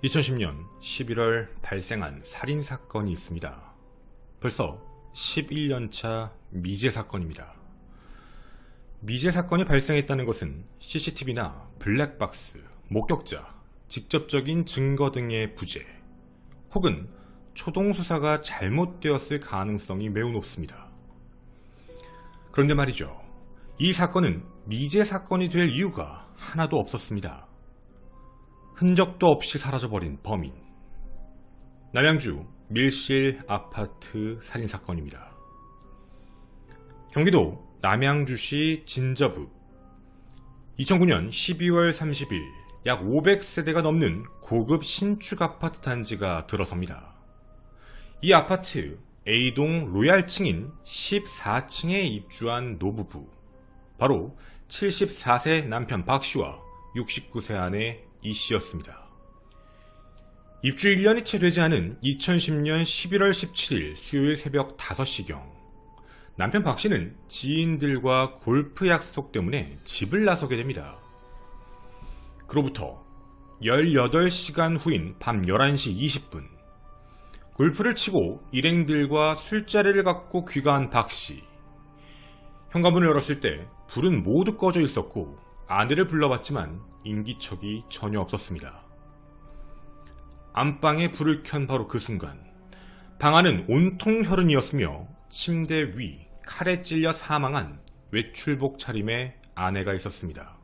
2010년 11월 발생한 살인사건이 있습니다. 벌써 11년차 미제 사건입니다. 미제 사건이 발생했다는 것은 CCTV나 블랙박스, 목격자, 직접적인 증거 등의 부재, 혹은 초동수사가 잘못되었을 가능성이 매우 높습니다. 그런데 말이죠. 이 사건은 미제 사건이 될 이유가 하나도 없었습니다. 흔적도 없이 사라져버린 범인. 남양주 밀실 아파트 살인사건입니다. 경기도 남양주시 진저읍 2009년 12월 30일 약 500세대가 넘는 고급 신축 아파트 단지가 들어섭니다. 이 아파트 A동 로얄층인 14층에 입주한 노부부, 바로 74세 남편 박씨와 69세 아내 이씨였습니다. 입주 1년이 채 되지 않은 2010년 11월 17일 수요일 새벽 5시경, 남편 박씨는 지인들과 골프 약속 때문에 집을 나서게 됩니다. 그로부터 18시간 후인 밤 11시 20분, 골프를 치고 일행들과 술자리를 갖고 귀가한 박씨. 현관문을 열었을 때 불은 모두 꺼져 있었고 아내를 불러봤지만 인기척이 전혀 없었습니다. 안방에 불을 켠 바로 그 순간, 방 안은 온통 혈흔이었으며 침대 위 칼에 찔려 사망한 외출복 차림의 아내가 있었습니다.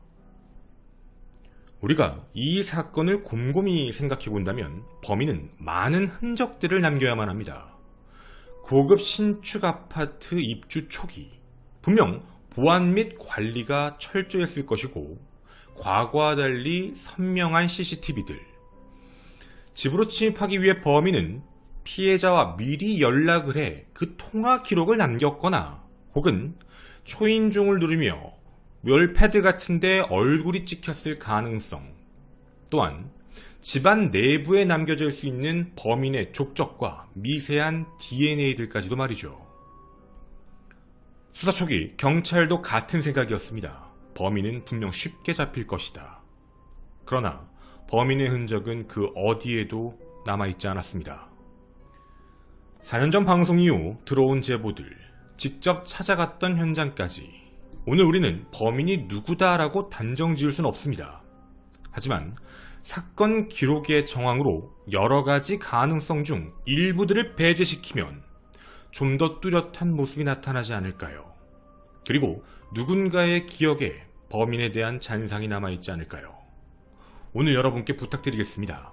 우리가 이 사건을 곰곰이 생각해 본다면 범인은 많은 흔적들을 남겨야만 합니다. 고급 신축 아파트 입주 초기, 분명 보안 및 관리가 철저했을 것이고 과거와 달리 선명한 CCTV들, 집으로 침입하기 위해 범인은 피해자와 미리 연락을 해 그 통화 기록을 남겼거나 혹은 초인종을 누르며 멸패드 같은데 얼굴이 찍혔을 가능성, 또한 집안 내부에 남겨질 수 있는 범인의 족적과 미세한 DNA들까지도 말이죠. 수사 초기 경찰도 같은 생각이었습니다. 범인은 분명 쉽게 잡힐 것이다. 그러나 범인의 흔적은 그 어디에도 남아있지 않았습니다. 4년 전 방송 이후 들어온 제보들, 직접 찾아갔던 현장까지, 오늘 우리는 범인이 누구다라고 단정 지을 수는 없습니다. 하지만 사건 기록의 정황으로 여러 가지 가능성 중 일부들을 배제시키면 좀 더 뚜렷한 모습이 나타나지 않을까요? 그리고 누군가의 기억에 범인에 대한 잔상이 남아있지 않을까요? 오늘 여러분께 부탁드리겠습니다.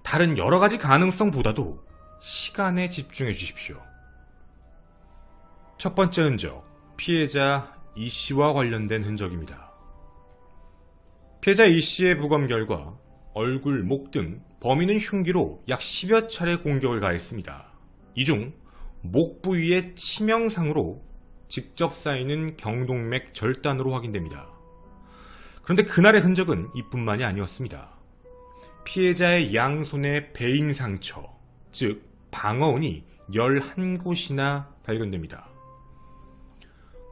다른 여러 가지 가능성보다도 시간에 집중해 주십시오. 첫 번째 흔적, 피해자 이씨와 관련된 흔적입니다. 피해자 이씨의 부검 결과 얼굴, 목 등 범인은 흉기로 약 10여 차례 공격을 가했습니다. 이 중 목 부위의 치명상으로 직접 쌓이는 경동맥 절단으로 확인됩니다. 그런데 그날의 흔적은 이뿐만이 아니었습니다. 피해자의 양손에 베인 상처, 즉 방어운이 11곳이나 발견됩니다.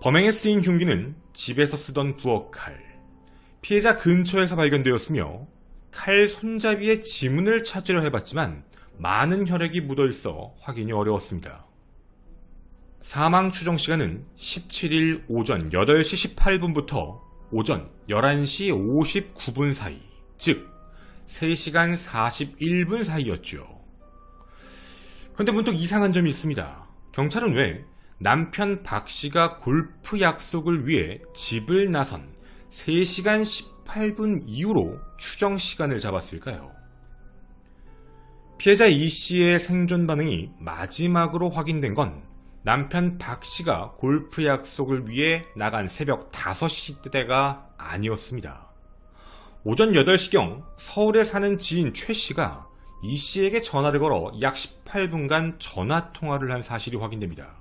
범행에 쓰인 흉기는 집에서 쓰던 부엌칼, 피해자 근처에서 발견되었으며 칼 손잡이에 지문을 찾으려 해봤지만 많은 혈액이 묻어있어 확인이 어려웠습니다. 사망 추정 시간은 17일 오전 8시 18분부터 오전 11시 59분 사이, 즉 3시간 41분 사이였죠. 그런데 문득 이상한 점이 있습니다. 경찰은 왜 남편 박씨가 골프 약속을 위해 집을 나선 3시간 18분 이후로 추정 시간을 잡았을까요? 피해자 이씨의 생존 반응이 마지막으로 확인된 건 남편 박씨가 골프 약속을 위해 나간 새벽 5시 때가 아니었습니다. 오전 8시경 서울에 사는 지인 최씨가 이씨에게 전화를 걸어 약 18분간 전화통화를 한 사실이 확인됩니다.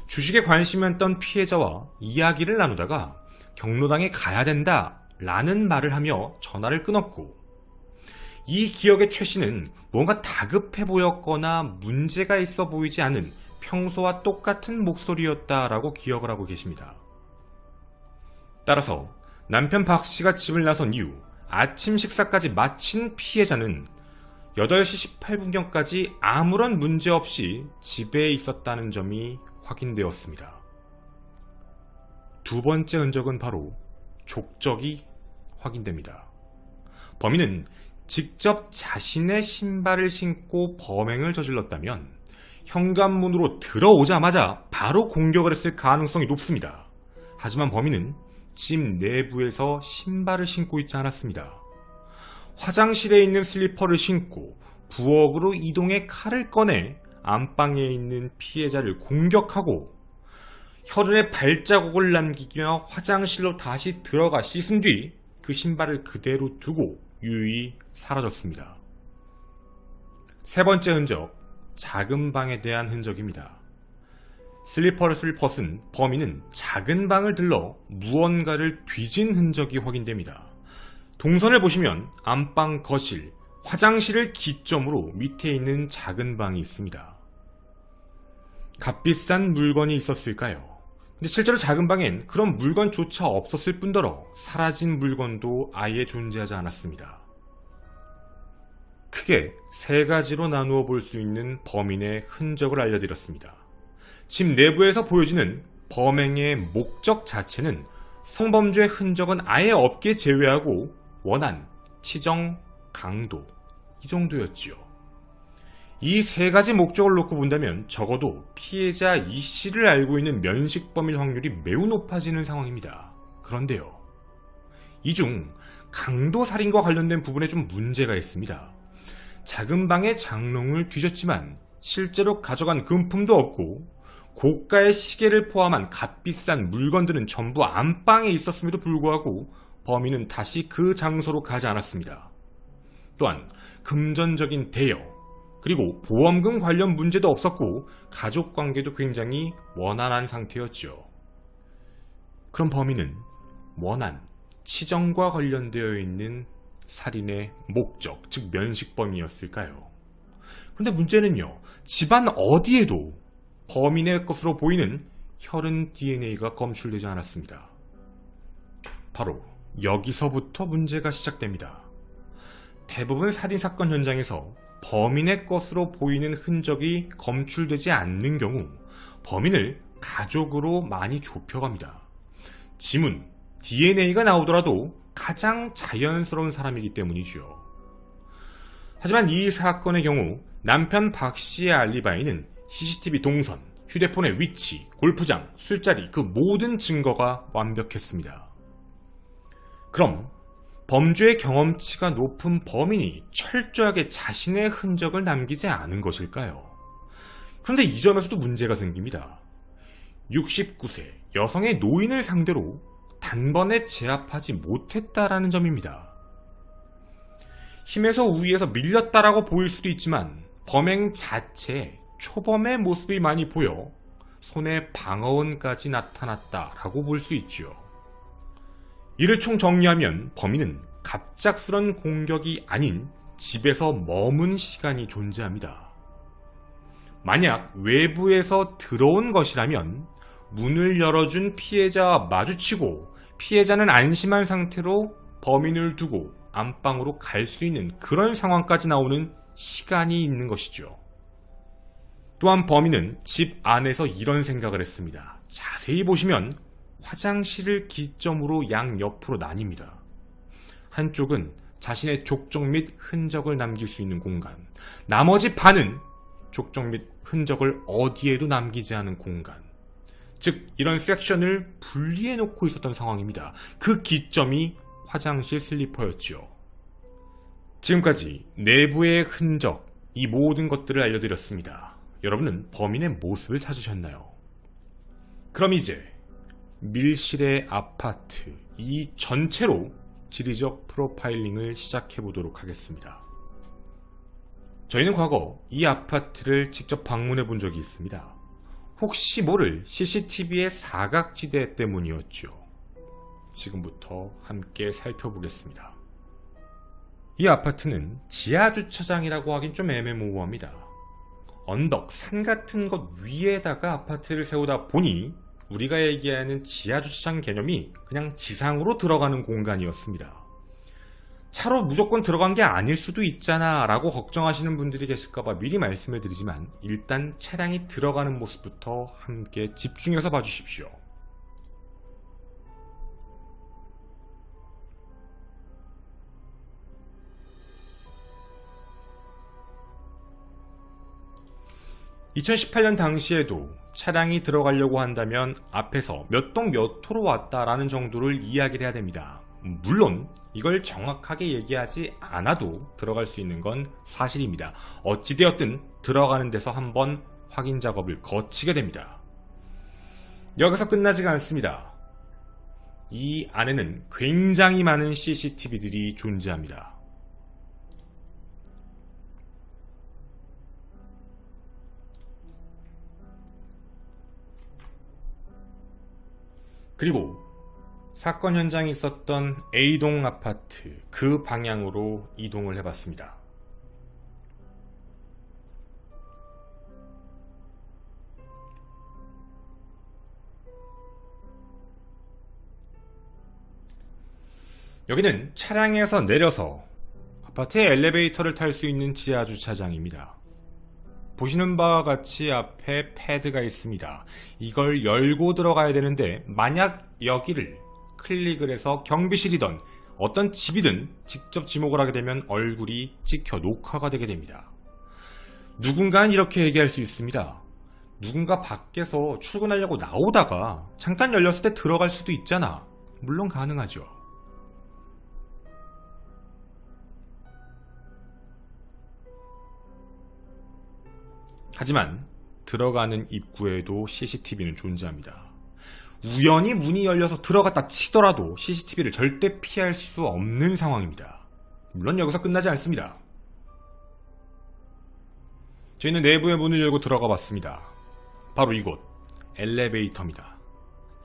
주식에 관심이었던 피해자와 이야기를 나누다가 경로당에 가야 된다 라는 말을 하며 전화를 끊었고, 이 기억의 최씨는 뭔가 다급해 보였거나 문제가 있어 보이지 않은 평소와 똑같은 목소리였다라고 기억을 하고 계십니다. 따라서 남편 박씨가 집을 나선 이후 아침 식사까지 마친 피해자는 8시 18분경까지 아무런 문제 없이 집에 있었다는 점이 확인되었습니다. 두 번째 흔적은 바로 족적이 확인됩니다. 범인은 직접 자신의 신발을 신고 범행을 저질렀다면 현관문으로 들어오자마자 바로 공격을 했을 가능성이 높습니다. 하지만 범인은 집 내부에서 신발을 신고 있지 않았습니다. 화장실에 있는 슬리퍼를 신고 부엌으로 이동해 칼을 꺼내 안방에 있는 피해자를 공격하고 혈흔의 발자국을 남기며 화장실로 다시 들어가 씻은 뒤 그 신발을 그대로 두고 유유히 사라졌습니다. 세 번째 흔적, 작은 방에 대한 흔적입니다. 슬리퍼를 벗은 범인은 작은 방을 들러 무언가를 뒤진 흔적이 확인됩니다. 동선을 보시면 안방, 거실, 화장실을 기점으로 밑에 있는 작은 방이 있습니다. 값비싼 물건이 있었을까요? 근데 실제로 작은 방엔 그런 물건조차 없었을 뿐더러 사라진 물건도 아예 존재하지 않았습니다. 크게 세 가지로 나누어 볼 수 있는 범인의 흔적을 알려드렸습니다. 집 내부에서 보여지는 범행의 목적 자체는 성범죄의 흔적은 아예 없게 제외하고 원한, 치정, 강도 이 정도였지요. 이 세 가지 목적을 놓고 본다면 적어도 피해자 E씨를 알고 있는 면식범일 확률이 매우 높아지는 상황입니다. 그런데요, 이 중 강도살인과 관련된 부분에 좀 문제가 있습니다. 작은 방의 장롱을 뒤졌지만 실제로 가져간 금품도 없고 고가의 시계를 포함한 값비싼 물건들은 전부 안방에 있었음에도 불구하고 범인은 다시 그 장소로 가지 않았습니다. 또한 금전적인 대여 그리고 보험금 관련 문제도 없었고 가족관계도 굉장히 원활한 상태였죠. 그럼 범인은 원한, 치정과 관련되어 있는 살인의 목적, 즉 면식범이었을까요? 그런데 문제는요, 집안 어디에도 범인의 것으로 보이는 혈흔 DNA가 검출되지 않았습니다. 바로 여기서부터 문제가 시작됩니다. 대부분 살인사건 현장에서 범인의 것으로 보이는 흔적이 검출되지 않는 경우 범인을 가족으로 많이 좁혀갑니다. 지문, DNA가 나오더라도 가장 자연스러운 사람이기 때문이죠. 하지만 이 사건의 경우 남편 박씨의 알리바이는 CCTV 동선, 휴대폰의 위치, 골프장, 술자리 그 모든 증거가 완벽했습니다. 그럼 범죄의 경험치가 높은 범인이 철저하게 자신의 흔적을 남기지 않은 것일까요? 그런데 이 점에서도 문제가 생깁니다. 69세 여성의 노인을 상대로 단번에 제압하지 못했다라는 점입니다. 힘에서 우위에서 밀렸다라고 보일 수도 있지만 범행 자체에 초범의 모습이 많이 보여 손에 방어원까지 나타났다라고 볼 수 있죠. 이를 총정리하면 범인은 갑작스런 공격이 아닌 집에서 머문 시간이 존재합니다. 만약 외부에서 들어온 것이라면 문을 열어준 피해자와 마주치고 피해자는 안심한 상태로 범인을 두고 안방으로 갈 수 있는 그런 상황까지 나오는 시간이 있는 것이죠. 또한 범인은 집 안에서 이런 생각을 했습니다. 자세히 보시면 화장실을 기점으로 양옆으로 나뉩니다. 한쪽은 자신의 족적 및 흔적을 남길 수 있는 공간, 나머지 반은 족적 및 흔적을 어디에도 남기지 않은 공간, 즉 이런 섹션을 분리해 놓고 있었던 상황입니다. 그 기점이 화장실 슬리퍼였죠. 지금까지 내부의 흔적, 이 모든 것들을 알려드렸습니다. 여러분은 범인의 모습을 찾으셨나요? 그럼 이제 밀실의 아파트, 이 전체로 지리적 프로파일링을 시작해 보도록 하겠습니다. 저희는 과거 이 아파트를 직접 방문해 본 적이 있습니다. 혹시 모를 CCTV의 사각지대 때문이었죠. 지금부터 함께 살펴보겠습니다. 이 아파트는 지하주차장이라고 하긴 좀 애매모호합니다. 언덕, 산 같은 것 위에다가 아파트를 세우다 보니 우리가 얘기하는 지하주차장 개념이 그냥 지상으로 들어가는 공간이었습니다. 차로 무조건 들어간 게 아닐 수도 있잖아 라고 걱정하시는 분들이 계실까봐 미리 말씀을 드리지만 일단 차량이 들어가는 모습부터 함께 집중해서 봐주십시오. (2018년) 당시에도 차량이 들어가려고 한다면 앞에서 몇 동 몇 호로 왔다라는 정도를 이야기를 해야 됩니다. 물론 이걸 정확하게 얘기하지 않아도 들어갈 수 있는 건 사실입니다. 어찌되었든 들어가는 데서 한번 확인 작업을 거치게 됩니다. 여기서 끝나지가 않습니다. 이 안에는 굉장히 많은 CCTV들이 존재합니다. 그리고 사건 현장에 있었던 A동 아파트 그 방향으로 이동을 해봤습니다. 여기는 차량에서 내려서 아파트의 엘리베이터를 탈 수 있는 지하주차장입니다. 보시는 바와 같이 앞에 패드가 있습니다. 이걸 열고 들어가야 되는데 만약 여기를 클릭을 해서 경비실이든 어떤 집이든 직접 지목을 하게 되면 얼굴이 찍혀 녹화가 되게 됩니다. 누군가는 이렇게 얘기할 수 있습니다. 누군가 밖에서 출근하려고 나오다가 잠깐 열렸을 때 들어갈 수도 있잖아. 물론 가능하죠. 하지만 들어가는 입구에도 CCTV는 존재합니다. 우연히 문이 열려서 들어갔다 치더라도 CCTV를 절대 피할 수 없는 상황입니다. 물론 여기서 끝나지 않습니다. 저희는 내부의 문을 열고 들어가 봤습니다. 바로 이곳 엘리베이터입니다.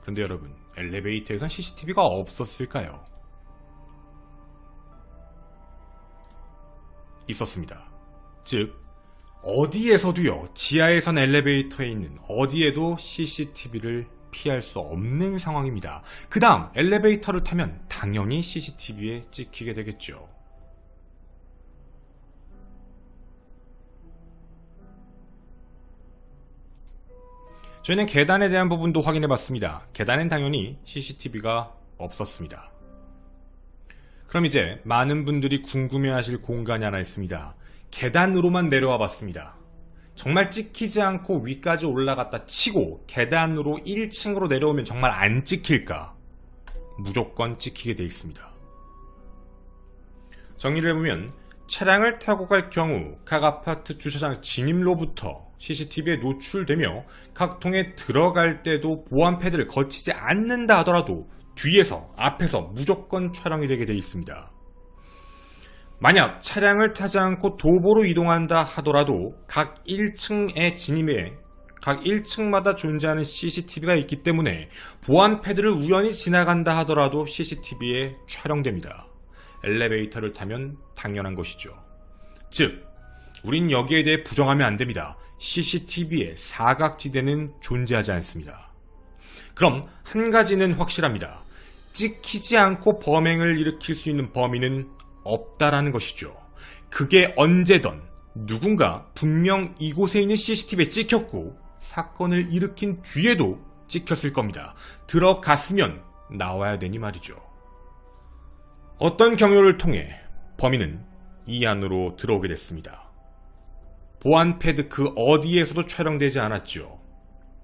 그런데 여러분, 엘리베이터에선 CCTV가 없었을까요? 있었습니다. 즉 어디에서도요, 지하에선 엘리베이터에 있는 어디에도 CCTV를 피할 수 없는 상황입니다. 그 다음 엘리베이터를 타면 당연히 CCTV에 찍히게 되겠죠. 저희는 계단에 대한 부분도 확인해 봤습니다. 계단엔 당연히 CCTV가 없었습니다. 그럼 이제 많은 분들이 궁금해하실 공간이 하나 있습니다. 계단으로만 내려와 봤습니다. 정말 찍히지 않고 위까지 올라갔다 치고 계단으로 1층으로 내려오면 정말 안 찍힐까? 무조건 찍히게 돼 있습니다. 정리를 해보면 차량을 타고 갈 경우 각 아파트 주차장 진입로부터 CCTV에 노출되며 각 통에 들어갈 때도 보안 패드를 거치지 않는다 하더라도 뒤에서 앞에서 무조건 촬영이 되게 돼 있습니다. 만약 차량을 타지 않고 도보로 이동한다 하더라도 각 1층의 진입에 각 1층마다 존재하는 CCTV가 있기 때문에 보안 패드를 우연히 지나간다 하더라도 CCTV에 촬영됩니다. 엘리베이터를 타면 당연한 것이죠. 즉, 우린 여기에 대해 부정하면 안 됩니다. CCTV의 사각지대는 존재하지 않습니다. 그럼 한 가지는 확실합니다. 찍히지 않고 범행을 일으킬 수 있는 범인은 없다라는 것이죠. 그게 언제든 누군가 분명 이곳에 있는 CCTV에 찍혔고 사건을 일으킨 뒤에도 찍혔을 겁니다. 들어갔으면 나와야 되니 말이죠. 어떤 경로를 통해 범인은 이 안으로 들어오게 됐습니다. 보안 패드 그 어디에서도 촬영되지 않았죠.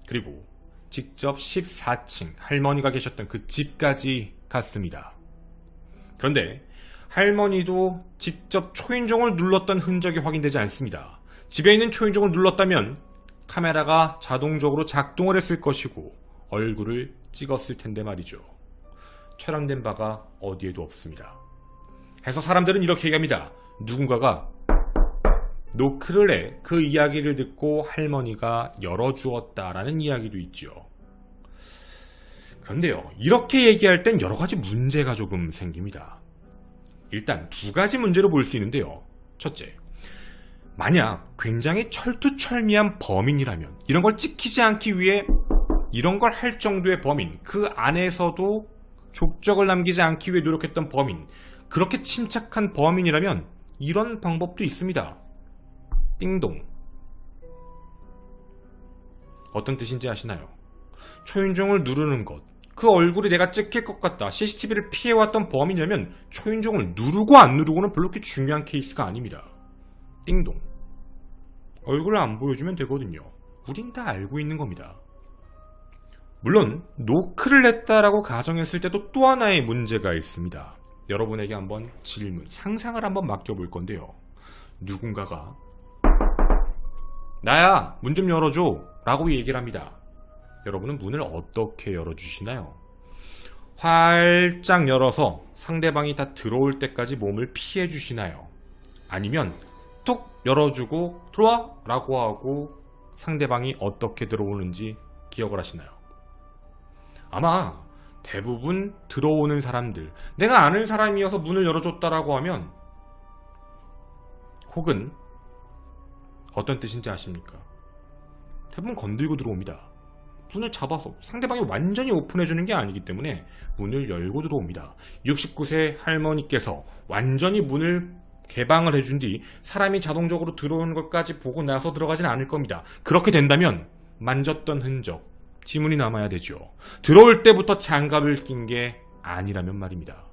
그리고 직접 14층 할머니가 계셨던 그 집까지 갔습니다. 그런데 할머니도 직접 초인종을 눌렀던 흔적이 확인되지 않습니다. 집에 있는 초인종을 눌렀다면 카메라가 자동적으로 작동을 했을 것이고 얼굴을 찍었을 텐데 말이죠. 촬영된 바가 어디에도 없습니다. 해서 사람들은 이렇게 얘기합니다. 누군가가 노크를 해 그 이야기를 듣고 할머니가 열어주었다라는 이야기도 있죠. 그런데요, 이렇게 얘기할 땐 여러 가지 문제가 조금 생깁니다. 일단 두 가지 문제로 볼 수 있는데요. 첫째, 만약 굉장히 철두철미한 범인이라면 이런 걸 찍히지 않기 위해 이런 걸 할 정도의 범인, 그 안에서도 족적을 남기지 않기 위해 노력했던 범인, 그렇게 침착한 범인이라면 이런 방법도 있습니다. 띵동. 어떤 뜻인지 아시나요? 초인종을 누르는 것. 그 얼굴이 내가 찍힐 것 같다. CCTV를 피해왔던 범인이라면 초인종을 누르고 안 누르고는 별로 그렇게 중요한 케이스가 아닙니다. 띵동. 얼굴을 안 보여주면 되거든요. 우린 다 알고 있는 겁니다. 물론 노크를 했다라고 가정했을 때도 또 하나의 문제가 있습니다. 여러분에게 한번 질문, 상상을 한번 맡겨볼 건데요. 누군가가 나야, 문 좀 열어줘 라고 얘기를 합니다. 여러분은 문을 어떻게 열어주시나요? 활짝 열어서 상대방이 다 들어올 때까지 몸을 피해 주시나요? 아니면 툭 열어주고 들어와 라고 하고 상대방이 어떻게 들어오는지 기억을 하시나요? 아마 대부분 들어오는 사람들, 내가 아는 사람이어서 문을 열어줬다라고 하면, 혹은 어떤 뜻인지 아십니까? 대부분 건들고 들어옵니다. 문을 잡아서 상대방이 완전히 오픈해주는 게 아니기 때문에 문을 열고 들어옵니다. 69세 할머니께서 완전히 문을 개방을 해준 뒤 사람이 자동적으로 들어오는 것까지 보고 나서 들어가진 않을 겁니다. 그렇게 된다면 만졌던 흔적, 지문이 남아야 되죠. 들어올 때부터 장갑을 낀 게 아니라면 말입니다.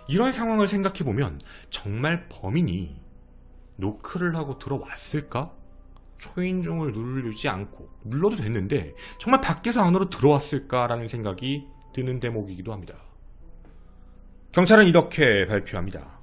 이런 상황을 생각해보면 정말 범인이 노크를 하고 들어왔을까? 초인종을 누르지 않고 눌러도 됐는데 정말 밖에서 안으로 들어왔을까라는 생각이 드는 대목이기도 합니다. 경찰은 이렇게 발표합니다.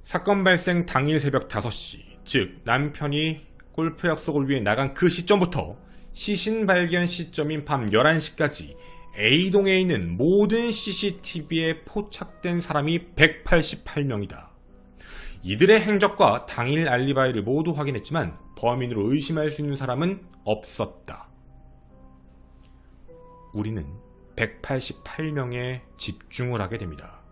사건 발생 당일 새벽 5시, 즉 남편이 골프 약속을 위해 나간 그 시점부터 시신 발견 시점인 밤 11시까지 A동에 있는 모든 CCTV에 포착된 사람이 188명이다. 이들의 행적과 당일 알리바이를 모두 확인했지만 범인으로 의심할 수 있는 사람은 없었다. 우리는 188명에 집중을 하게 됩니다.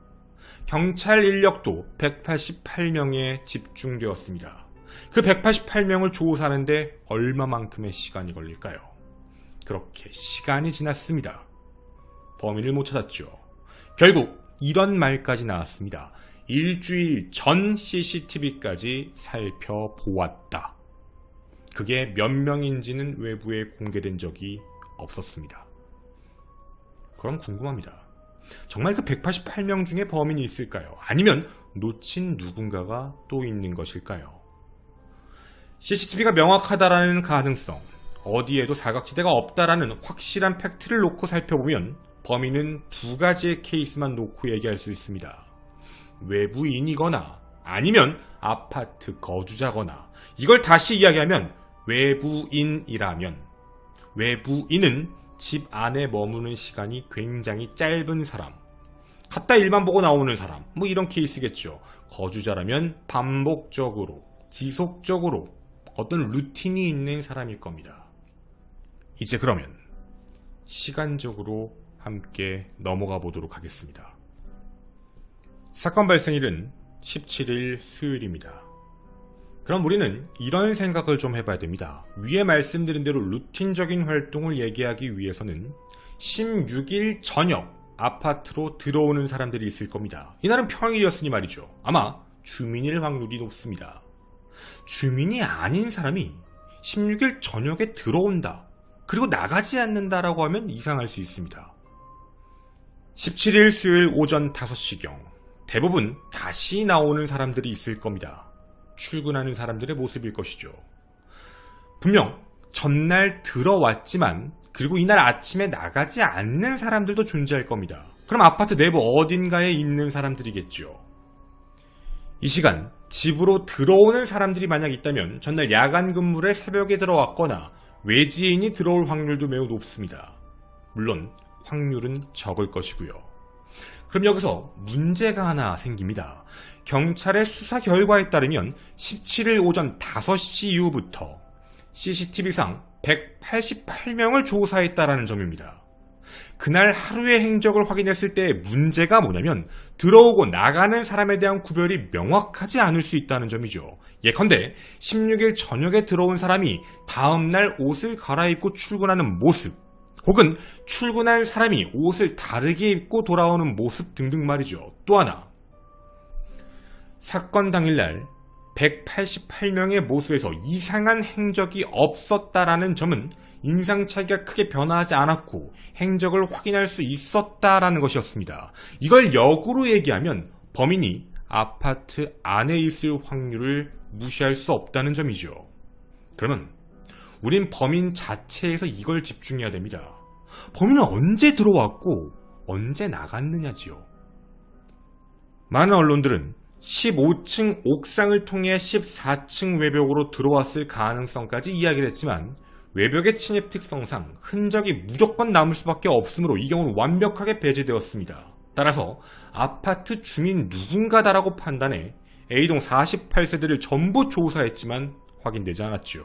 경찰 인력도 188명에 집중되었습니다. 그 188명을 조사하는데 얼마만큼의 시간이 걸릴까요? 그렇게 시간이 지났습니다. 범인을 못 찾았죠. 결국 이런 말까지 나왔습니다. 일주일 전 CCTV까지 살펴보았다. 그게 몇 명인지는 외부에 공개된 적이 없었습니다. 그럼 궁금합니다. 정말 그 188명 중에 범인이 있을까요? 아니면 놓친 누군가가 또 있는 것일까요? CCTV가 명확하다라는 가능성, 어디에도 사각지대가 없다라는 확실한 팩트를 놓고 살펴보면 범인은 두 가지의 케이스만 놓고 얘기할 수 있습니다. 외부인이거나 아니면 아파트 거주자거나, 이걸 다시 이야기하면 외부인이라면, 외부인은 집 안에 머무는 시간이 굉장히 짧은 사람, 갔다 일만 보고 나오는 사람, 뭐 이런 케이스겠죠. 거주자라면 반복적으로, 지속적으로 어떤 루틴이 있는 사람일 겁니다. 이제 그러면 시간적으로 함께 넘어가 보도록 하겠습니다. 사건 발생일은 17일 수요일입니다. 그럼 우리는 이런 생각을 좀 해봐야 됩니다. 위에 말씀드린 대로 루틴적인 활동을 얘기하기 위해서는 16일 저녁 아파트로 들어오는 사람들이 있을 겁니다. 이날은 평일이었으니 말이죠. 아마 주민일 확률이 높습니다. 주민이 아닌 사람이 16일 저녁에 들어온다, 그리고 나가지 않는다라고 하면 이상할 수 있습니다. 17일 수요일 오전 5시경 대부분 다시 나오는 사람들이 있을 겁니다. 출근하는 사람들의 모습일 것이죠. 분명 전날 들어왔지만 그리고 이날 아침에 나가지 않는 사람들도 존재할 겁니다. 그럼 아파트 내부 어딘가에 있는 사람들이겠죠. 이 시간 집으로 들어오는 사람들이 만약 있다면 전날 야간 근무를 새벽에 들어왔거나 외지인이 들어올 확률도 매우 높습니다. 물론 확률은 적을 것이고요. 그럼 여기서 문제가 하나 생깁니다. 경찰의 수사 결과에 따르면 17일 오전 5시 이후부터 CCTV상 188명을 조사했다라는 점입니다. 그날 하루의 행적을 확인했을 때의 문제가 뭐냐면 들어오고 나가는 사람에 대한 구별이 명확하지 않을 수 있다는 점이죠. 예컨대 16일 저녁에 들어온 사람이 다음날 옷을 갈아입고 출근하는 모습, 혹은 출근한 사람이 옷을 다르게 입고 돌아오는 모습 등등 말이죠. 또 하나, 사건 당일날 188명의 모습에서 이상한 행적이 없었다라는 점은 인상차기가 크게 변화하지 않았고 행적을 확인할 수 있었다라는 것이었습니다. 이걸 역으로 얘기하면 범인이 아파트 안에 있을 확률을 무시할 수 없다는 점이죠. 그러면 우린 범인 자체에서 이걸 집중해야 됩니다. 범인은 언제 들어왔고 언제 나갔느냐지요. 많은 언론들은 15층 옥상을 통해 14층 외벽으로 들어왔을 가능성까지 이야기를 했지만 외벽의 침입 특성상 흔적이 무조건 남을 수밖에 없으므로 이 경우는 완벽하게 배제되었습니다. 따라서 아파트 주민 누군가다라고 판단해 A동 48세대를 전부 조사했지만 확인되지 않았지요.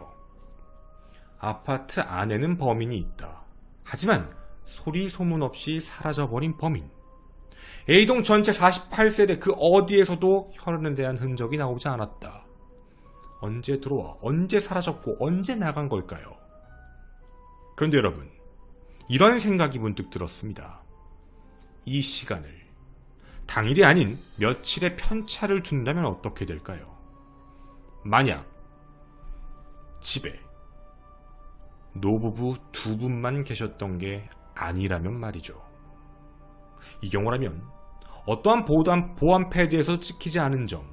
아파트 안에는 범인이 있다. 하지만 소리 소문 없이 사라져버린 범인. A동 전체 48세대 그 어디에서도 혈흔에 대한 흔적이 나오지 않았다. 언제 들어와 언제 사라졌고 언제 나간 걸까요? 그런데 여러분, 이런 생각이 문득 들었습니다. 이 시간을 당일이 아닌 며칠의 편차를 둔다면 어떻게 될까요? 만약 집에 노부부 두 분만 계셨던 게 아니라면 말이죠. 이 경우라면 어떠한 보안 패드에서 찍히지 않은 점,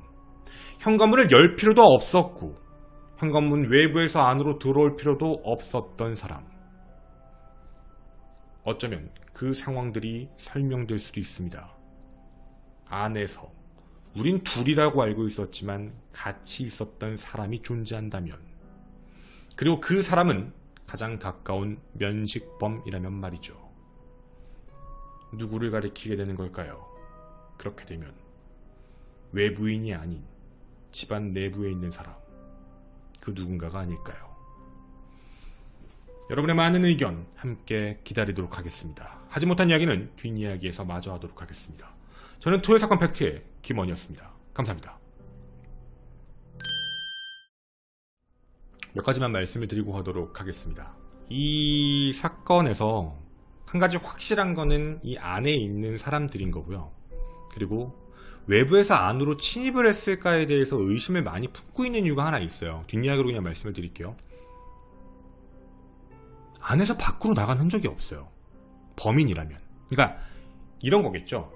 현관문을 열 필요도 없었고 현관문 외부에서 안으로 들어올 필요도 없었던 사람, 어쩌면 그 상황들이 설명될 수도 있습니다. 안에서 우린 둘이라고 알고 있었지만 같이 있었던 사람이 존재한다면, 그리고 그 사람은 가장 가까운 면식범이라면 말이죠. 누구를 가리키게 되는 걸까요? 그렇게 되면 외부인이 아닌 집안 내부에 있는 사람, 그 누군가가 아닐까요? 여러분의 많은 의견 함께 기다리도록 하겠습니다. 하지 못한 이야기는 뒷이야기에서 마저 하도록 하겠습니다. 저는 토요일 사건 팩트의 김원이었습니다. 감사합니다. 몇 가지만 말씀을 드리고 가도록 하겠습니다. 이 사건에서 한 가지 확실한 거는 이 안에 있는 사람들인 거고요. 그리고 외부에서 안으로 침입을 했을까에 대해서 의심을 많이 품고 있는 이유가 하나 있어요. 뒷이야기로 그냥 말씀을 드릴게요. 안에서 밖으로 나간 흔적이 없어요. 범인이라면. 그러니까 이런 거겠죠.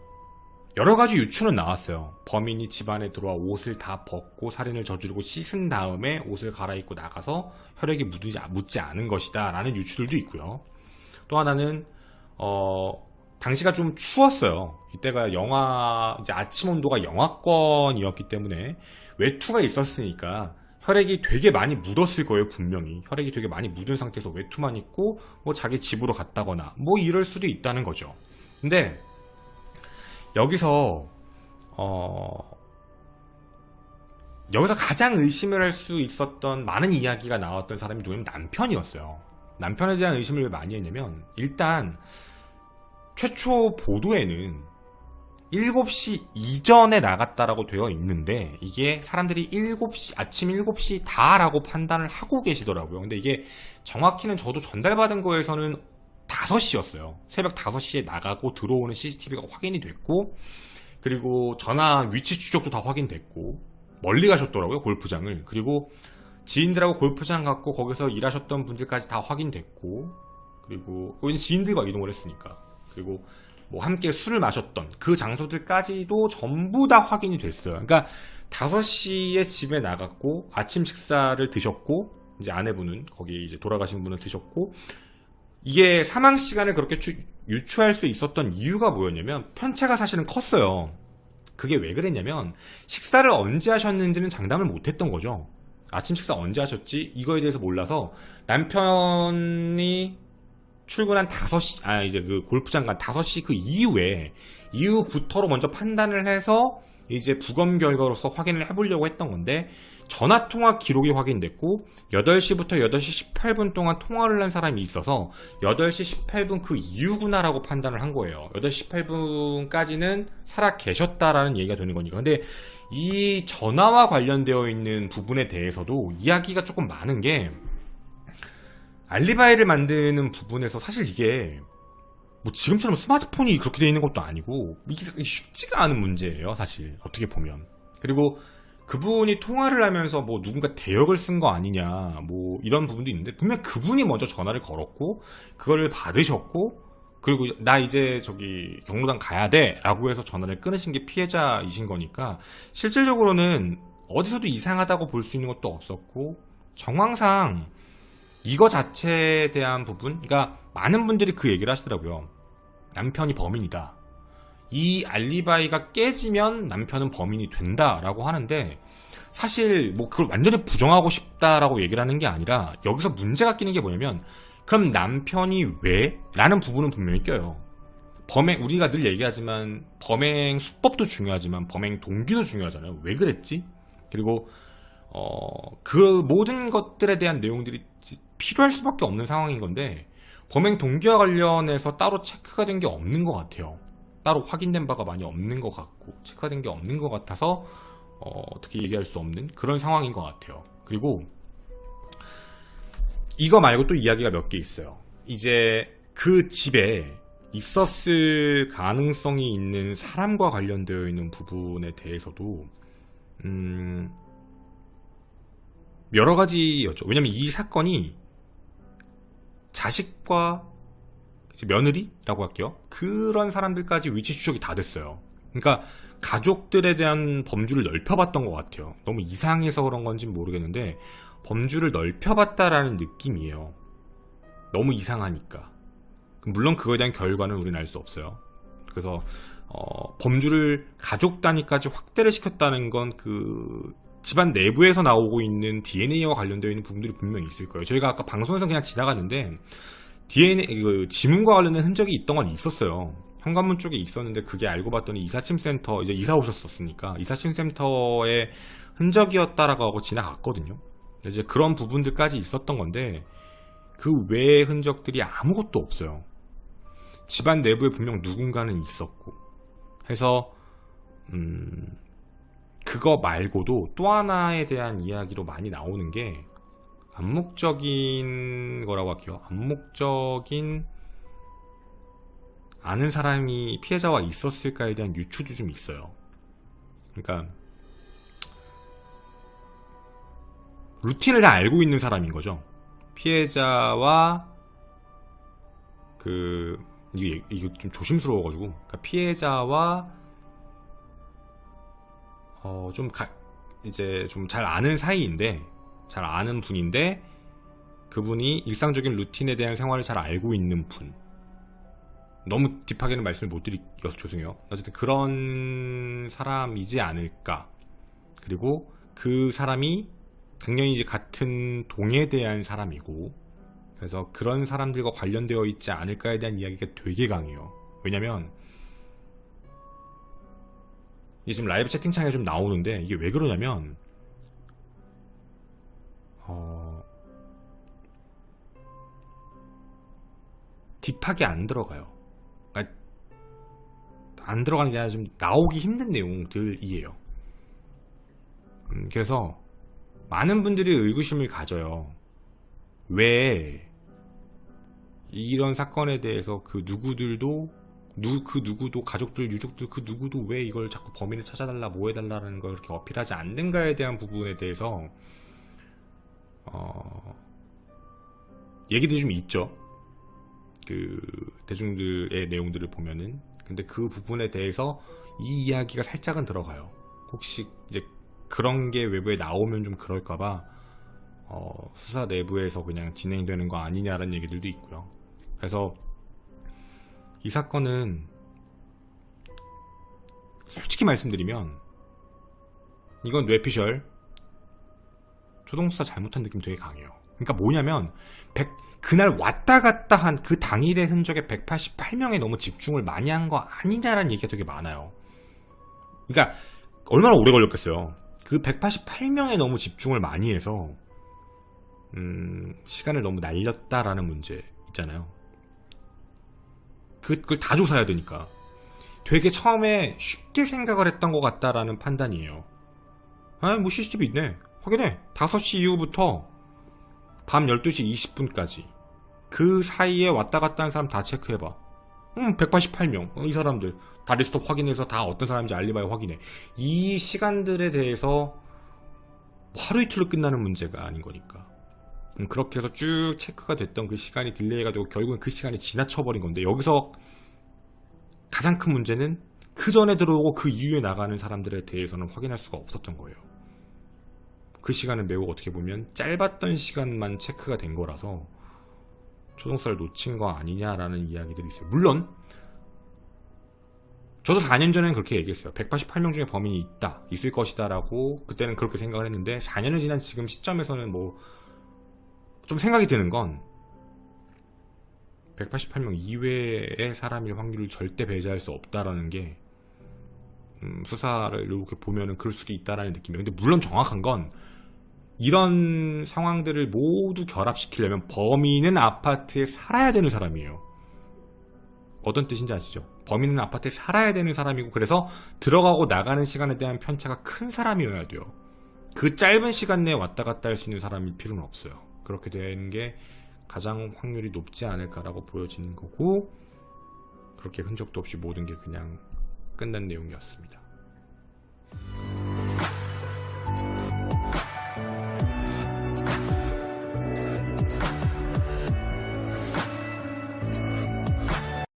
여러 가지 유추는 나왔어요. 범인이 집 안에 들어와 옷을 다 벗고 살인을 저지르고 씻은 다음에 옷을 갈아입고 나가서 혈액이 묻지 않은 것이다 라는 유추들도 있고요. 또 하나는 당시가 좀 추웠어요. 이때가 이제 아침 온도가 영하권이었기 때문에 외투가 있었으니까 혈액이 되게 많이 묻었을 거예요. 분명히 혈액이 되게 많이 묻은 상태에서 외투만 입고 뭐 자기 집으로 갔다거나 뭐 이럴 수도 있다는 거죠. 근데 여기서 가장 의심을 할 수 있었던 많은 이야기가 나왔던 사람이 누구냐면 남편이었어요. 남편에 대한 의심을 왜 많이 했냐면, 일단 최초 보도에는 7시 이전에 나갔다라고 되어 있는데 이게 사람들이 아침 7시 다라고 판단을 하고 계시더라고요. 근데 이게 정확히는 저도 전달받은 거에서는 5시였어요. 새벽 5시에 나가고 들어오는 CCTV가 확인이 됐고, 그리고 전화 위치 추적도 다 확인됐고, 멀리 가셨더라고요, 골프장을. 그리고 지인들하고 골프장 갔고 거기서 일하셨던 분들까지 다 확인됐고, 그리고 거기는 지인들과 이동을 했으니까, 그리고 뭐 함께 술을 마셨던 그 장소들까지도 전부 다 확인이 됐어요. 그러니까 5시에 집에 나갔고 아침 식사를 드셨고, 이제 아내분은 거기 이제 돌아가신 분은 드셨고, 이게 사망 시간을 그렇게 유추할 수 있었던 이유가 뭐였냐면 편차가 사실은 컸어요. 그게 왜 그랬냐면 식사를 언제 하셨는지는 장담을 못했던 거죠. 아침 식사 언제 하셨지? 이거에 대해서 몰라서 남편이 출근한 5시, 이제 그 골프장 간 5시 그 이후부터로 먼저 판단을 해서 이제 부검 결과로서 확인을 해보려고 했던 건데, 전화통화 기록이 확인됐고 8시부터 8시 18분 동안 통화를 한 사람이 있어서 8시 18분 그 이후구나라고 판단을 한 거예요. 8시 18분까지는 살아 계셨다라는 얘기가 되는 거니까. 근데 이 전화와 관련되어 있는 부분에 대해서도 이야기가 조금 많은 게, 알리바이를 만드는 부분에서 사실 이게 뭐 지금처럼 스마트폰이 그렇게 되어 있는 것도 아니고 이게 쉽지가 않은 문제예요, 사실 어떻게 보면. 그리고 그분이 통화를 하면서 뭐 누군가 대역을 쓴 거 아니냐 뭐 이런 부분도 있는데, 분명 그분이 먼저 전화를 걸었고 그걸 받으셨고, 그리고 나 이제 저기 경로당 가야 돼 라고 해서 전화를 끊으신 게 피해자이신 거니까, 실질적으로는 어디서도 이상하다고 볼 수 있는 것도 없었고, 정황상 이거 자체에 대한 부분, 그러니까 많은 분들이 그 얘기를 하시더라고요. 남편이 범인이다, 이 알리바이가 깨지면 남편은 범인이 된다라고 하는데, 사실 뭐 그걸 완전히 부정하고 싶다라고 얘기를 하는 게 아니라, 여기서 문제가 끼는 게 뭐냐면, 그럼 남편이 왜? 라는 부분은 분명히 껴요. 우리가 늘 얘기하지만 범행 수법도 중요하지만 범행 동기도 중요하잖아요. 왜 그랬지? 그리고 그 모든 것들에 대한 내용들이 필요할 수밖에 없는 상황인 건데, 범행 동기와 관련해서 따로 체크가 된 게 없는 것 같아요. 따로 확인된 바가 많이 없는 것 같고, 체크가 된 게 없는 것 같아서 어떻게 얘기할 수 없는 그런 상황인 것 같아요. 그리고 이거 말고 또 이야기가 몇 개 있어요. 이제 그 집에 있었을 가능성이 있는 사람과 관련되어 있는 부분에 대해서도 여러 가지였죠. 왜냐면 이 사건이 자식과 이제 며느리라고 할게요. 그런 사람들까지 위치 추적이 다 됐어요. 그러니까 가족들에 대한 범주를 넓혀봤던 것 같아요. 너무 이상해서 그런 건지는 모르겠는데 범주를 넓혀봤다라는 느낌이에요. 너무 이상하니까. 물론 그거에 대한 결과는 우리는 알 수 없어요. 그래서 범주를 가족 단위까지 확대를 시켰다는 건 그 집안 내부에서 나오고 있는 DNA와 관련되어 있는 부분들이 분명히 있을 거예요. 저희가 아까 방송에서 그냥 지나갔는데 DNA 그 지문과 관련된 흔적이 있던 건 있었어요. 현관문 쪽에 있었는데, 그게 알고 봤더니 이사침센터, 이제 이사 오셨었으니까 이사침센터의 흔적이었다라고 하고 지나갔거든요. 이제 그런 부분들까지 있었던 건데, 그 외의 흔적들이 아무것도 없어요. 집안 내부에 분명 누군가는 있었고 해서 그거 말고도 또 하나에 대한 이야기로 많이 나오는 게 암묵적인 거라고 할게요. 암묵적인 아는 사람이 피해자와 있었을까에 대한 유추도 좀 있어요. 그러니까 루틴을 다 알고 있는 사람인 거죠. 피해자와 이거 좀 조심스러워가지고, 그러니까 피해자와 이제 좀 잘 아는 사이인데, 잘 아는 분인데, 그분이 일상적인 루틴에 대한 생활을 잘 알고 있는 분. 너무 딥하게는 말씀을 못 드려서 죄송해요. 어쨌든 그런 사람이지 않을까. 그리고 그 사람이 당연히 이제 같은 동에 대한 사람이고, 그래서 그런 사람들과 관련되어 있지 않을까에 대한 이야기가 되게 강해요. 왜냐면 이게 지금 라이브 채팅창에 좀 나오는데, 이게 왜 그러냐면 딥하게 안 들어가요. 그러니까 안 들어가는 게 아니라 좀 나오기 힘든 내용들이에요. 그래서 많은 분들이 의구심을 가져요. 왜 이런 사건에 대해서 그 누구도 가족들, 유족들 그 누구도 왜 이걸 자꾸 범인을 찾아달라, 뭐 해달라는 걸 그렇게 어필하지 않는가에 대한 부분에 대해서 얘기들이 좀 있죠. 그 대중들의 내용들을 보면은. 근데 그 부분에 대해서 이 이야기가 살짝은 들어가요. 혹시 이제 그런 게 외부에 나오면 좀 그럴까봐 수사 내부에서 그냥 진행되는 거 아니냐라는 얘기들도 있고요. 그래서 이 사건은 솔직히 말씀드리면 이건 뇌피셜 초동수사 잘못한 느낌 되게 강해요. 그러니까 뭐냐면 그날 왔다 갔다 한 그 당일의 흔적에 188명에 너무 집중을 많이 한 거 아니냐라는 얘기가 되게 많아요. 그러니까 얼마나 오래 걸렸겠어요. 그 188명에 너무 집중을 많이 해서 시간을 너무 날렸다라는 문제 있잖아요. 그걸 다 조사해야 되니까 되게 처음에 쉽게 생각을 했던 것 같다라는 판단이에요. 뭐 CCTV 있네, 확인해. 5시 이후부터 밤 12시 20분까지 그 사이에 왔다 갔다 한 사람 다 체크해봐. 188명. 이 사람들 다 리스트업 확인해서 다 어떤 사람인지 알리바이 확인해. 이 시간들에 대해서 하루 이틀로 끝나는 문제가 아닌 거니까. 그렇게 해서 쭉 체크가 됐던 그 시간이 딜레이가 되고 결국은 그 시간이 지나쳐버린 건데, 여기서 가장 큰 문제는 그 전에 들어오고 그 이후에 나가는 사람들에 대해서는 확인할 수가 없었던 거예요. 그 시간은 매우 어떻게 보면 짧았던 시간만 체크가 된 거라서 초동사를 놓친 거 아니냐라는 이야기들이 있어요. 물론 저도 4년 전에는 그렇게 얘기했어요. 188명 중에 범인이 있을 것이다 라고 그때는 그렇게 생각을 했는데, 4년을 지난 지금 시점에서는 뭐 좀 생각이 드는 건 188명 이외의 사람일 확률을 절대 배제할 수 없다라는 게, 수사를 이렇게 보면은 그럴 수도 있다라는 느낌이에요. 근데 물론 정확한 건, 이런 상황들을 모두 결합시키려면 범인은 아파트에 살아야 되는 사람이에요. 어떤 뜻인지 아시죠? 범인은 아파트에 살아야 되는 사람이고, 그래서 들어가고 나가는 시간에 대한 편차가 큰 사람이어야 돼요. 그 짧은 시간 내에 왔다 갔다 할 수 있는 사람일 필요는 없어요. 그렇게 되는 게 가장 확률이 높지 않을까라고 보여지는 거고, 그렇게 흔적도 없이 모든 게 그냥 끝난 내용이었습니다.